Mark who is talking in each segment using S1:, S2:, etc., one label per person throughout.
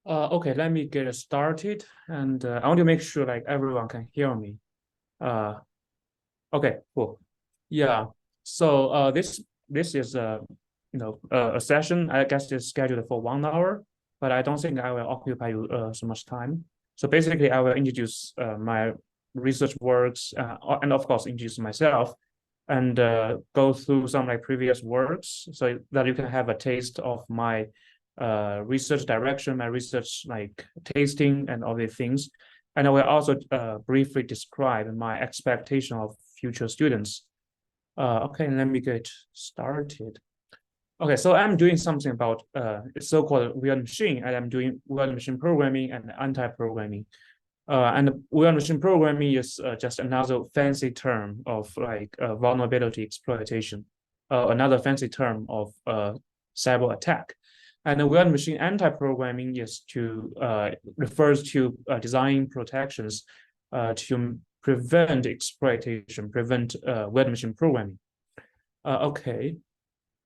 S1: Okay, let me get started, and I want to make sure like everyone can hear me. Uh, okay, cool. Yeah. So this is a session. I guess it's scheduled for 1 hour, but I don't think I will occupy you so much time. So basically, I will introduce my research works, and of course introduce myself, and go through some like previous works so that you can have a taste of my research direction, my research like tasting and all these things. And I will also briefly describe my expectation of future students. Okay, let me get started. Okay, so I'm doing something about it's so-called real machine, and I'm doing real machine programming and anti-programming. And real machine programming is just another fancy term of like vulnerability exploitation, another fancy term of cyber attack. And the real machine anti-programming is to refers to design protections to prevent exploitation, prevent real machine programming. Okay,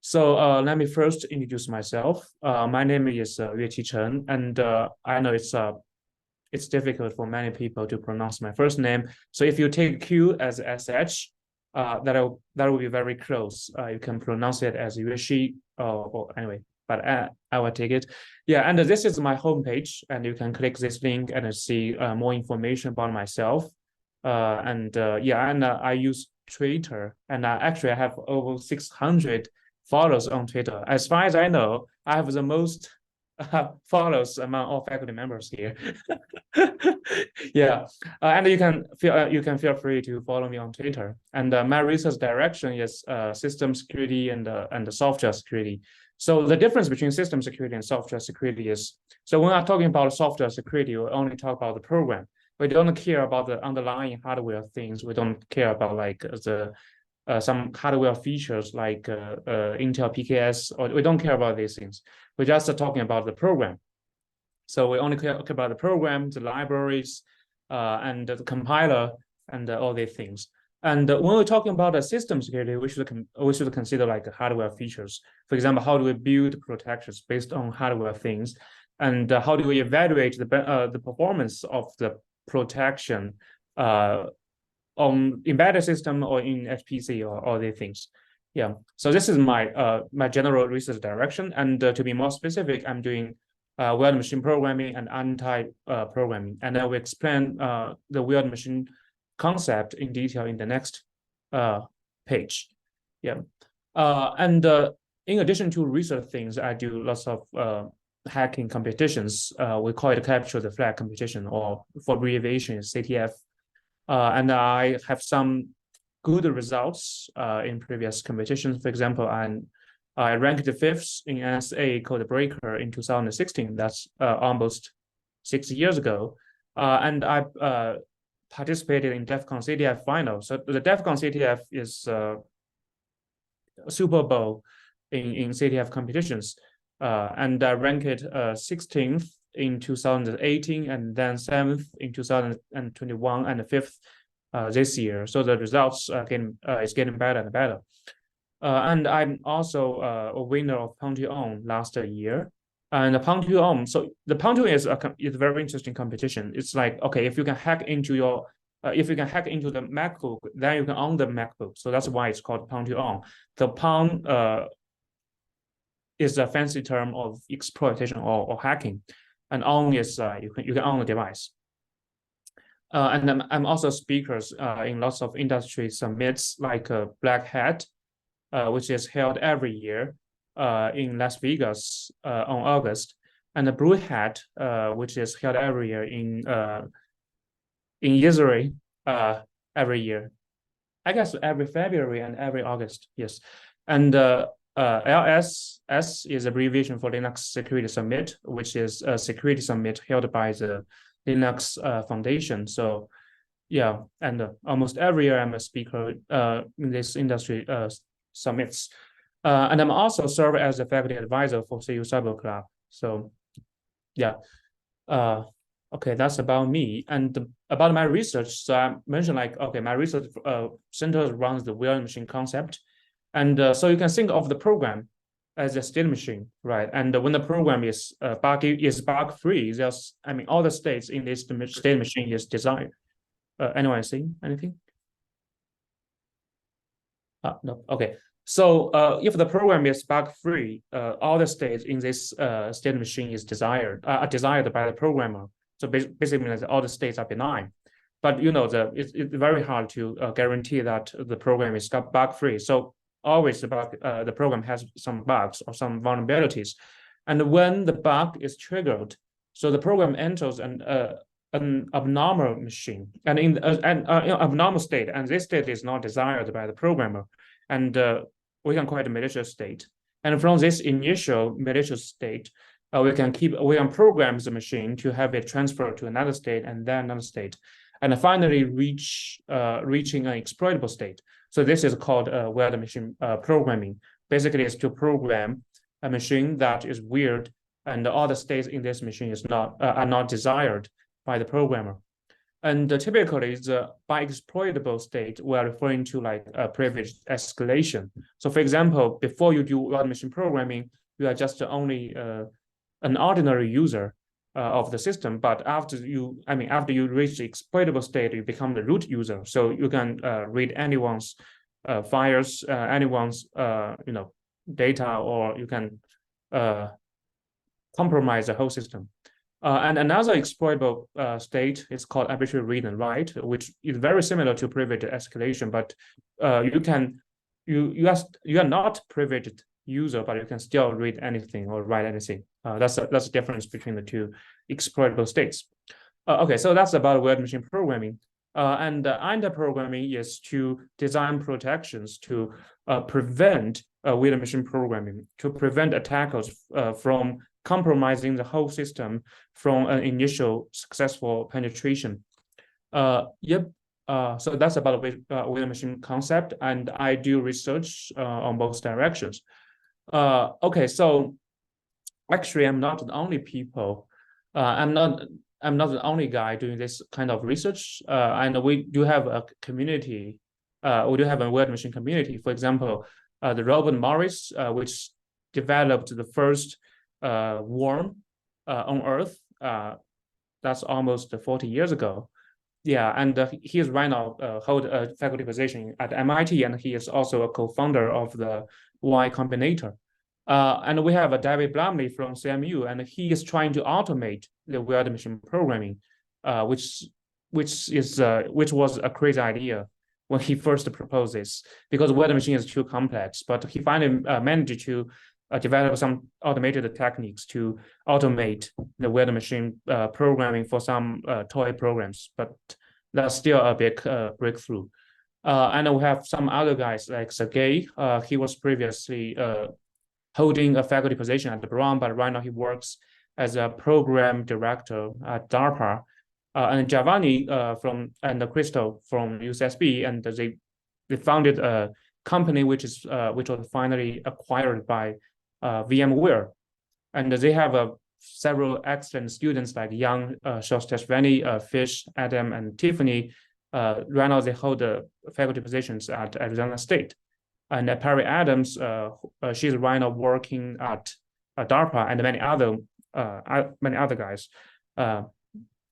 S1: so let me first introduce myself. My name is Yueqi Chen, and I know it's difficult for many people to pronounce my first name. So if you take Q as SH, that will be very close. You can pronounce it as Yueqi, or anyway, but I will take it. Yeah, and this is my homepage, and you can click this link and see more information about myself. I use Twitter, and actually I have over 600 followers on Twitter. As far as I know, I have the most follows among all faculty members here. Yeah, and you can feel free to follow me on Twitter. And my research direction is system security and software security. So the difference between system security and software security is, so when I'm talking about software security, we only talk about the program. We don't care about the underlying hardware things. We don't care about like the some hardware features like Intel PKS, or we don't care about these things. We're just talking about the program. So we only care about the program, the libraries, and the compiler, and all these things. And when we're talking about the system security, we should consider like hardware features. For example, how do we build protections based on hardware things, and how do we evaluate the performance of the protection on embedded system or in HPC or all these things. Yeah, so this is my general research direction. And to be more specific, I'm doing weird machine programming and anti-programming. And I will explain the weird machine concept in detail in the next page. Yeah, and in addition to research things, I do lots of hacking competitions. We call it capture the flag competition, or for abbreviation CTF. And I have some good results in previous competitions. For example, I ranked fifth in NSA Code Breaker in 2016. That's almost 6 years ago. And I participated in DEF CON CTF final. So the DEF CON CTF is a Super Bowl in CTF competitions. And I ranked 16th in 2018, and then 7th in 2021, and 5th this year. So the results is getting better and better. And I'm also a winner of Pantheon last year. And the Pantheon, so the Pantheon is a very interesting competition. It's like, okay, if you can hack into your if you can hack into the MacBook, then you can own the MacBook. So that's why it's called Pantheon. The Pan is a fancy term of exploitation or hacking, and own is you can own the device. And I'm also speakers in lots of industry summits like Black Hat, which is held every year in Las Vegas on August, and the Blue Hat, which is held every year in Israel every year. I guess every February and every August, yes. And LSS is abbreviation for Linux Security Summit, which is a security summit held by the Linux Foundation. So yeah, and almost every year I'm a speaker in this industry summits. And I'm also serve as a faculty advisor for CU Cyber Club. So yeah. Okay, that's about me. And about my research, so I mentioned like, okay, my research centers around the weird machine concept. And so you can think of the program as a state machine, right? And when the program is bug free, there's, I mean, all the states in this state machine is desired. Anyone see anything? No. Okay. So if the program is bug free, all the states in this state machine is desired by the programmer. So basically, all the states are benign. But you know, it's very hard to guarantee that the program is bug free. So always the program has some bugs or some vulnerabilities, and when the bug is triggered, so the program enters an abnormal machine and in an abnormal state, and this state is not desired by the programmer, and we can call it a malicious state. And from this initial malicious state, we can program the machine to have it transfer to another state and then another state, and finally reaching an exploitable state. So this is called weird machine programming. Basically, it's to program a machine that is weird, and all the states in this machine are not desired by the programmer. And typically, by exploitable state, we are referring to like a privileged escalation. So, for example, before you do weird machine programming, you are just only an ordinary user of the system. But after you reach the exploitable state, you become the root user. So you can read anyone's files, anyone's data, or you can compromise the whole system. And another exploitable state is called arbitrary read and write, which is very similar to privileged escalation, but you are not privileged user, but you can still read anything or write anything. That's the difference between the two exploitable states. Okay, so that's about weird machine programming. And anti-programming is to design protections to prevent weird machine programming, to prevent attackers from compromising the whole system from an initial successful penetration. Yep. So that's about weird machine concept, and I do research on both directions. Okay, so actually, I'm not the only people. I'm not the only guy doing this kind of research. And we do have a community. We do have a weird machine community. For example, the Robert Morris, which developed the first worm on Earth. That's almost 40 years ago. Yeah, and he is right now hold a faculty position at MIT, and he is also a co-founder of the Y Combinator. And we have David Blumley from CMU, and he is trying to automate the weird machine programming, which was a crazy idea when he first proposed this, because weird machine is too complex. But he finally managed to develop some automated techniques to automate the weird machine programming for some toy programs. But that's still a big breakthrough. And we have some other guys like Sergey. He was previously holding a faculty position at Brown, but right now he works as a program director at DARPA. And Giovanni and Crystal from UCSB, and they founded a company which was finally acquired by VMware, and they have several excellent students like Young, Shostashvili, Fish, Adam, and Tiffany. Right now they hold faculty positions at Arizona State. And Perry Adams, she's right now working at DARPA, and many other guys.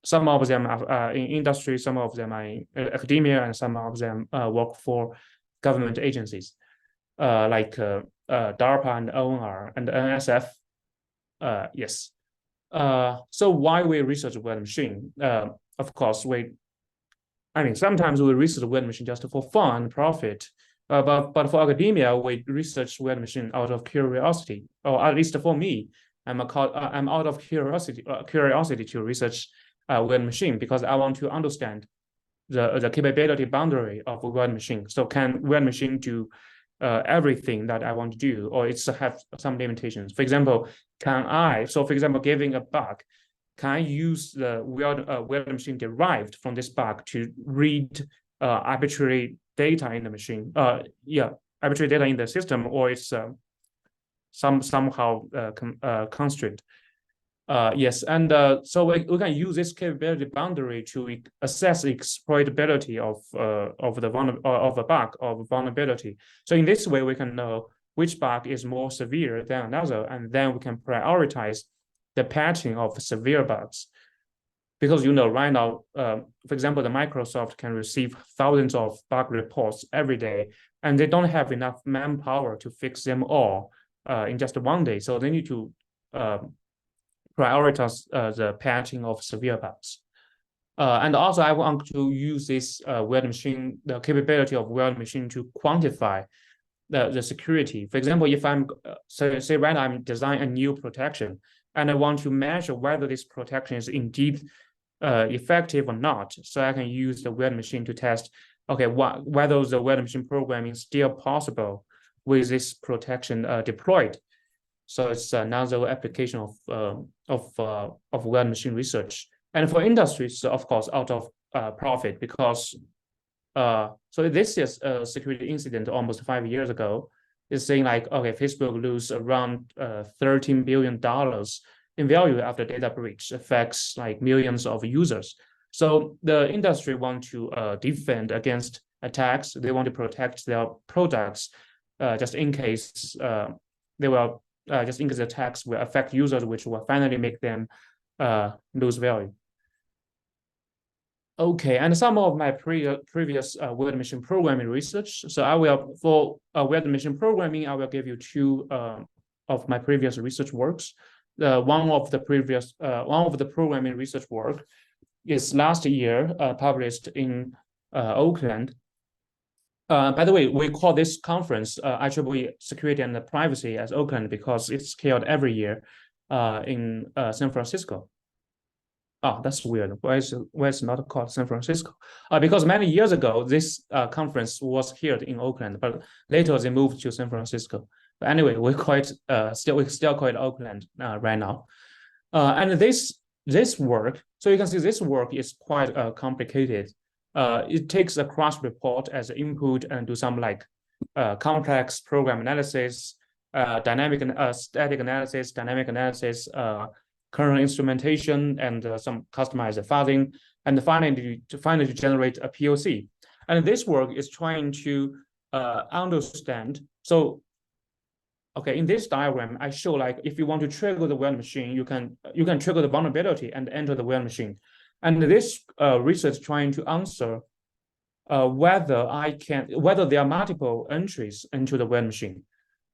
S1: Some of them are in industry, some of them are in academia, and some of them work for government agencies like DARPA and ONR and NSF. Yes. So why we research weird machine? Of course, sometimes we research weird machine just for fun and profit. But for academia, we research weird machine out of curiosity, or at least for me, I'm out of curiosity to research weird machine, because I want to understand the capability boundary of a weird machine. So can weird machine do everything that I want to do, or it's have some limitations? For example, giving a bug, can I use the weird machine derived from this bug to read arbitrary data in the machine? Arbitrary data in the system, or it's somehow constrained. Yes, and so we can use this capability boundary to assess the exploitability of a bug of vulnerability. So in this way, we can know which bug is more severe than another, and then we can prioritize the patching of severe bugs. Because right now, for example, the Microsoft can receive thousands of bug reports every day, and they don't have enough manpower to fix them all in just one day. So they need to prioritize the patching of severe bugs. And also, I want to use this the capability of weird machine to quantify the security. For example, if I'm say right now I'm designing a new protection, and I want to measure whether this protection is indeed effective or not. So I can use the weird machine to test, okay, whether the weird machine programming is still possible with this protection deployed. So it's another application of weird machine research. And for industries, of course, out of profit, because so this is a security incident almost 5 years ago. It's saying like, okay, Facebook lose around $13 billion in value after data breach, affects like millions of users. So the industry want to defend against attacks. They want to protect their products just in case they will just in case the attacks will affect users, which will finally make them lose value. Okay, and some of my previous weird machine programming research. So I will, for weird machine programming, I will give you two of my previous research works. One of the programming research work is last year published in Oakland. By the way, we call this conference IEEE Security and Privacy as Oakland because it's held every year in San Francisco. Oh, that's weird. Why is it not called San Francisco? Because many years ago, this conference was held in Oakland, but later they moved to San Francisco. But anyway, we still call it Oakland right now. And this work, so you can see this work is quite complicated. It takes a cross report as an input and do some like complex program analysis, static analysis, dynamic analysis, kernel instrumentation, and some customized fuzzing, and finally to generate a POC. And this work is trying to understand. So, okay, in this diagram, I show like if you want to trigger the weird machine, you can trigger the vulnerability and enter the weird machine. And this research trying to answer whether there are multiple entries into the weird machine.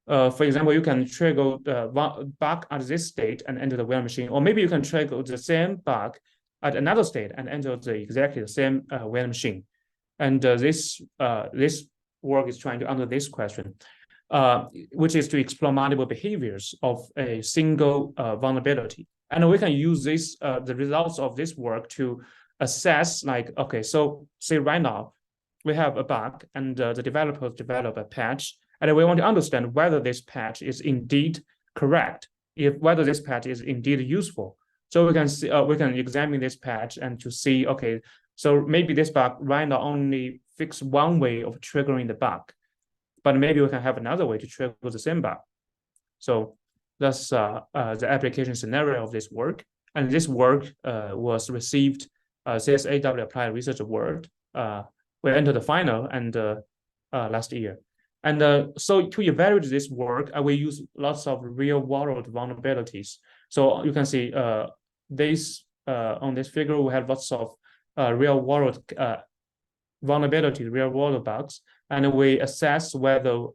S1: For example, you can trigger the bug at this state and enter the weird machine, or maybe you can trigger the same bug at another state and enter exactly the same weird machine. And this work is trying to answer this question, which is to explore multiple behaviors of a single vulnerability. And we can use the results of this work to assess, like, okay, so say right now we have a bug and the developers develop a patch, and we want to understand whether this patch is indeed correct, whether this patch is indeed useful. So we can examine this patch and to see, okay, so maybe this bug right now only fix one way of triggering the bug, but maybe we can have another way to trigger the same bug. So that's the application scenario of this work. And this work was received CSAW Applied Research Award. We entered the final and last year. And so to evaluate this work, we use lots of real world vulnerabilities. So you can see on this figure, we have lots of real world vulnerabilities, real world bugs, and we assess whether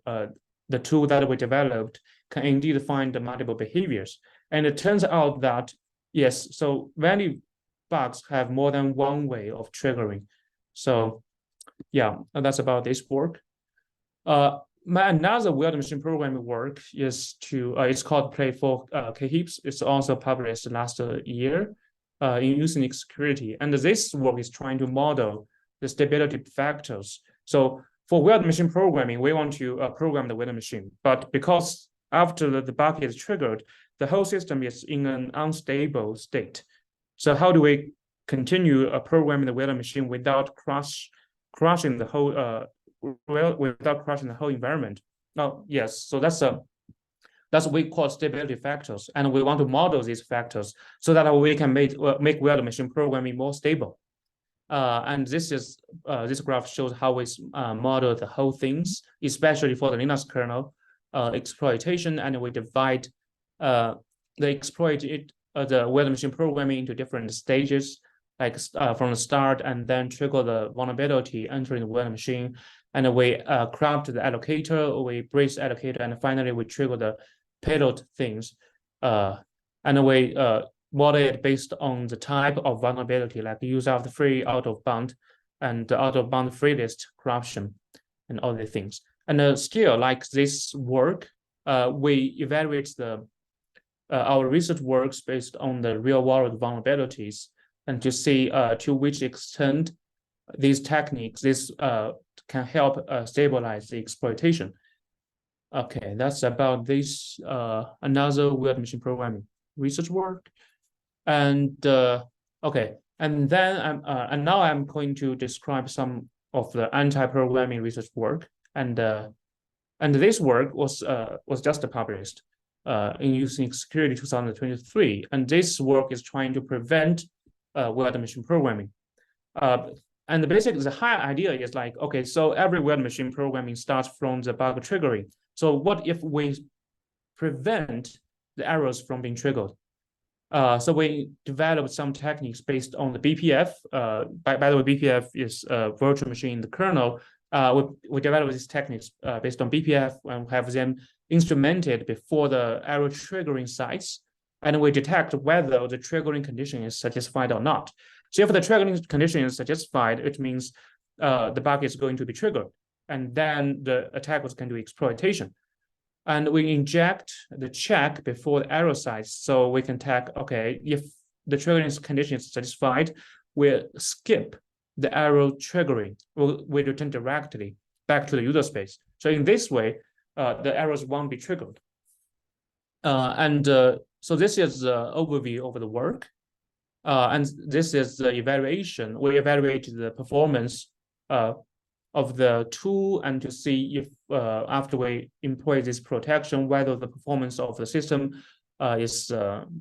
S1: the tool that we developed can indeed find the multiple behaviors. And it turns out that, yes, so many bugs have more than one way of triggering. So yeah, that's about this work. Another weird machine programming work is it's called Play for K-heaps. It's also published last year in Unique Security. And this work is trying to model the stability factors. So for weird machine programming, we want to program the weird machine. But because after the bug is triggered, the whole system is in an unstable state. So how do we continue programming the weird machine without crushing the whole without crushing the whole environment? Now, yes, so that's That's what we call stability factors. And we want to model these factors so that we can make weird machine programming more stable. And this graph shows how we model the whole things, especially for the Linux kernel exploitation, and we divide the weird machine programming into different stages, like from the start, and then trigger the vulnerability entering the weird machine, and we craft the allocator, we brace allocator, and finally we trigger the payload things, and we model it based on the type of vulnerability, like use of the free, out of bound, and out of bound free list corruption, and all the things. And still, like this work, we evaluate our research works based on the real world vulnerabilities, and to see to which extent these techniques can help stabilize the exploitation. Okay, that's about this another weird machine programming research work. And okay, and then now I'm going to describe some of the anti-programming research work, and this work was just published in Using Security 2023, and this work is trying to prevent weird machine programming. And basically, the high idea is like, okay, so every weird machine programming starts from the bug triggering. So what if we prevent the errors from being triggered? So we developed some techniques based on the BPF. By the way, BPF is a virtual machine in the kernel. We developed these techniques based on BPF and have them instrumented before the error triggering sites, and we detect whether the triggering condition is satisfied or not. So if the triggering condition is satisfied, it means the bug is going to be triggered, and then the attackers can do exploitation. And we inject the check before the error sites, so we can tag, okay, if the triggering condition is satisfied, we'll skip the error triggering. We return directly back to the user space. So in this way, the errors won't be triggered. So this is the overview of the work. And this is the evaluation. We evaluated the performance of the tool, and to see if after we employ this protection, whether the performance of the system is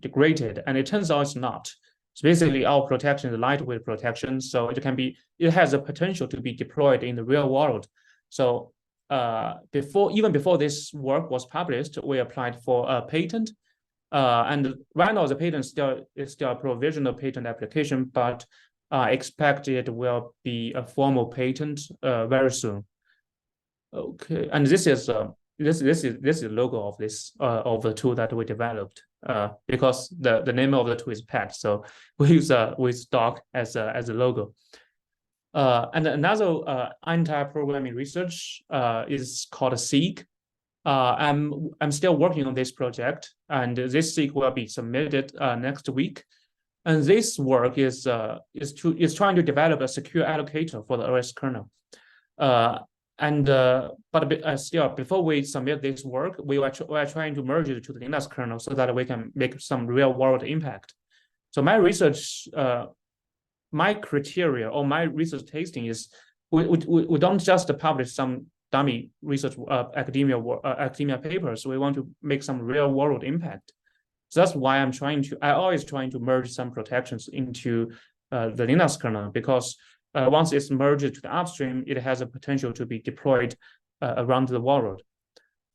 S1: degraded. And it turns out it's not. So basically, our protection is lightweight protection, so it has a potential to be deployed in the real world. So even before this work was published, we applied for a patent. And right now, the patent is still a provisional patent application, but I expect it will be a formal patent very soon. Okay, and this is the logo of this of the tool that we developed. Because the name of the tool is PET, so we use stock as a logo. And another anti-programming research is called SEEK. I'm still working on this project, and this SEEK will be submitted next week. And this work is trying to develop a secure allocator for the OS kernel. But still, before we submit this work, we are trying to merge it to the Linux kernel so that we can make some real world impact. So my research, my criteria or my research tasting is we don't just publish some dummy research academia papers. We want to make some real world impact. So that's why I always trying to merge some protections into the Linux kernel, because once it's merged to the upstream, it has a potential to be deployed around the world.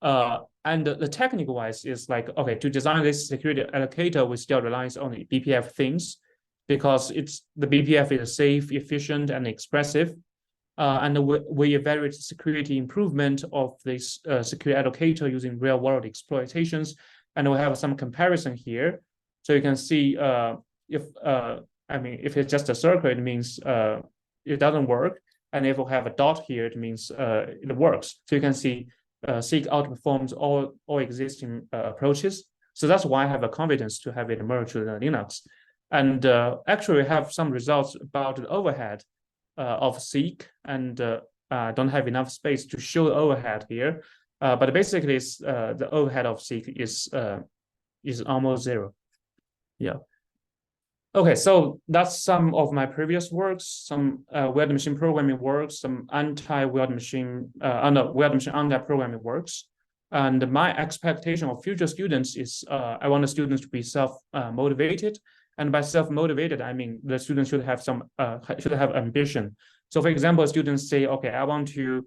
S1: And the technical wise is like, okay, to design this security allocator, we still relies on the BPF things, because the BPF is safe, efficient, and expressive. And we evaluate the security improvement of this security allocator using real world exploitations. And we have some comparison here. So you can see if it's just a circle, it means it doesn't work. And if we have a dot here, it means it works. So you can see SEEK outperforms all existing approaches. So that's why I have a confidence to have it merge with Linux. And actually we have some results about the overhead of SEEK, and don't have enough space to show the overhead here. But basically, the overhead of SEEK is almost zero. Yeah. Okay, so that's some of my previous works, some weird machine programming works, some weird machine anti-programming works. And my expectation of future students is I want the students to be self-motivated. And by self-motivated, I mean the students should have should have ambition. So for example, students say, okay, I want to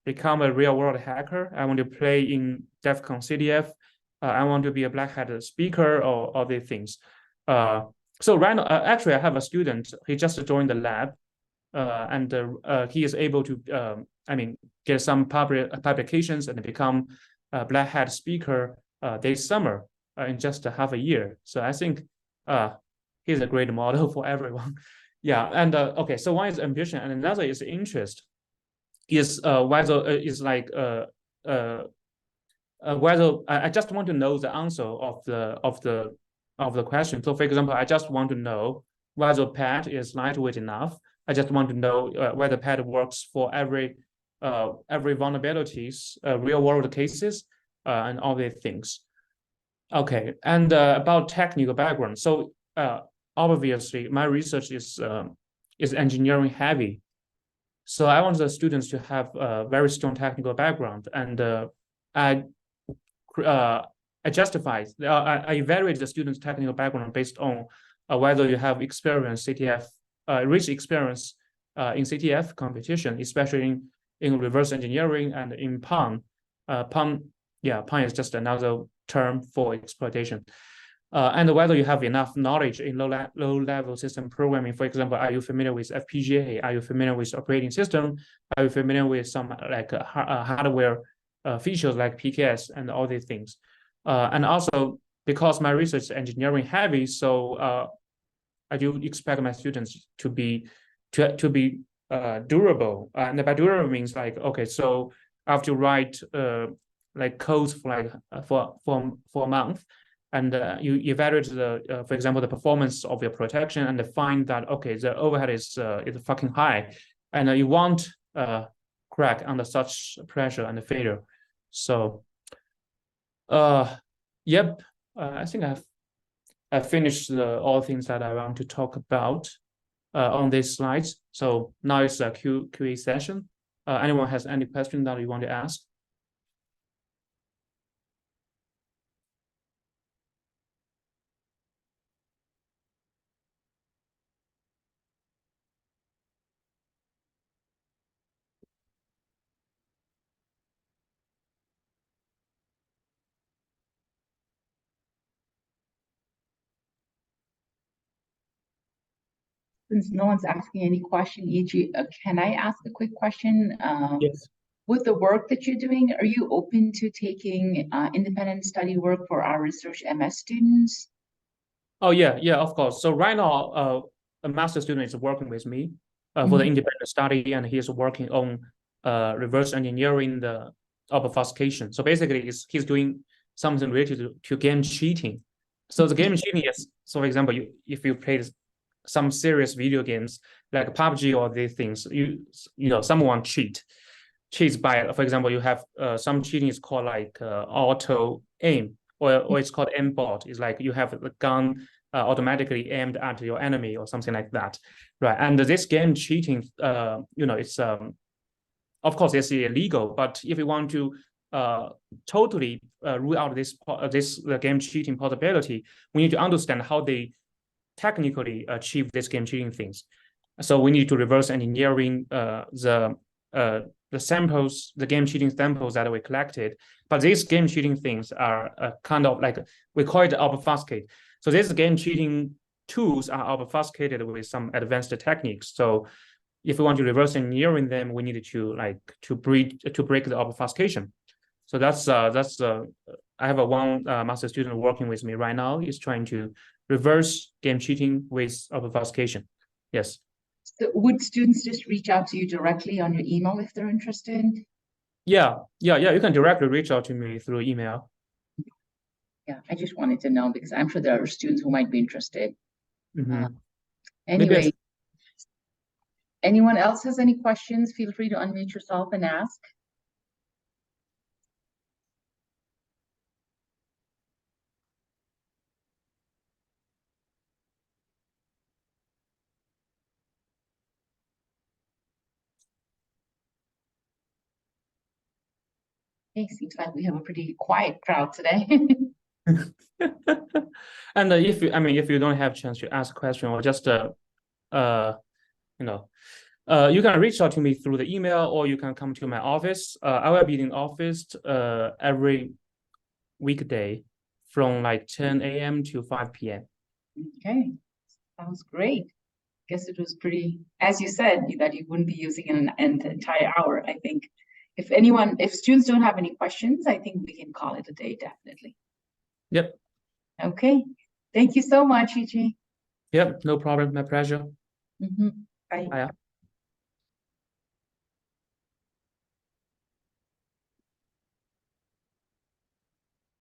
S1: become a real world hacker. I want to play in DEF CON CDF. I want to be a black hat speaker or all these things. So right now, actually, I have a student. He just joined the lab, and he is able to, I mean, get some publications and become a black hat speaker this summer in just half a year. So I think he's a great model for everyone. Yeah, and okay, so one is ambition, and another is interest. Is whether is like whether I just want to know the answer of the question. So, for example, I just want to know whether pad is lightweight enough. I just want to know whether pad works for every vulnerabilities, real world cases, and all these things. Okay, and about technical background. So obviously, my research is engineering heavy. So I want the students to have a very strong technical background, and I I justify, I evaluate the student's technical background based on whether you have experience CTF, rich experience in CTF competition, especially in reverse engineering and in PON. PON is just another term for exploitation. And whether you have enough knowledge in low-level system programming. For example, are you familiar with FPGA? Are you familiar with operating system? Are you familiar with some like hardware features like PKS and all these things? And also, because my research is engineering heavy, so I do expect my students to be durable. And by durable means like, okay, so I have to write like codes for like for a month, and you evaluate for example, the performance of your protection, and find that okay, the overhead is fucking high, and you won't crack under such pressure and failure. So, yep, I think I've finished all things that I want to talk about on these slides. So now it's a Q&A session. Anyone has any question that you want to ask?
S2: Since no one's asking any question, Yueqi, can I ask a quick question?
S1: Yes.
S2: With the work that you're doing, are you open to taking independent study work for our research MS students?
S1: Oh yeah, of course. So right now, a master student is working with me for the independent study, and he is working on reverse engineering the obfuscation. So basically, he's doing something related to game cheating. So the game cheating is, so for example, if you play some serious video games like PUBG or these things, you know someone cheats by, for example, you have some cheating is called like auto aim, or it's called aimbot. It's like you have the gun automatically aimed at your enemy or something like that, right? And this game cheating, you know, it's of course it's illegal, but if you want to totally rule out this game cheating possibility, we need to understand how they technically achieve this game cheating things. So we need to reverse engineering the samples, the game cheating samples that we collected. But these game cheating things are kind of like, we call it obfuscate. So these game cheating tools are obfuscated with some advanced techniques. So if we want to reverse engineering them, we need to break the obfuscation. So that's I have one master student working with me right now. He's trying to reverse game cheating with obfuscation. Yes.
S2: So would students just reach out to you directly on your email if they're interested?
S1: Yeah. You can directly reach out to me through email.
S2: Yeah, I just wanted to know because I'm sure there are students who might be interested. Anyway, anyone else has any questions? Feel free to unmute yourself and ask. Okay, seems like we have a pretty quiet crowd today.
S1: And if you, I mean, if you don't have chance to ask a question or just you know, you can reach out to me through the email or you can come to my office. I will be in office every weekday from like 10 a.m. to 5 p.m.
S2: Okay, sounds great. Guess it was pretty, as you said, that you wouldn't be using an entire hour. I think if students don't have any questions, I think we can call it a day, definitely.
S1: Yep.
S2: Okay. Thank you so much, Yueqi.
S1: Yep. No problem. My pleasure.
S2: Bye.
S1: Bye.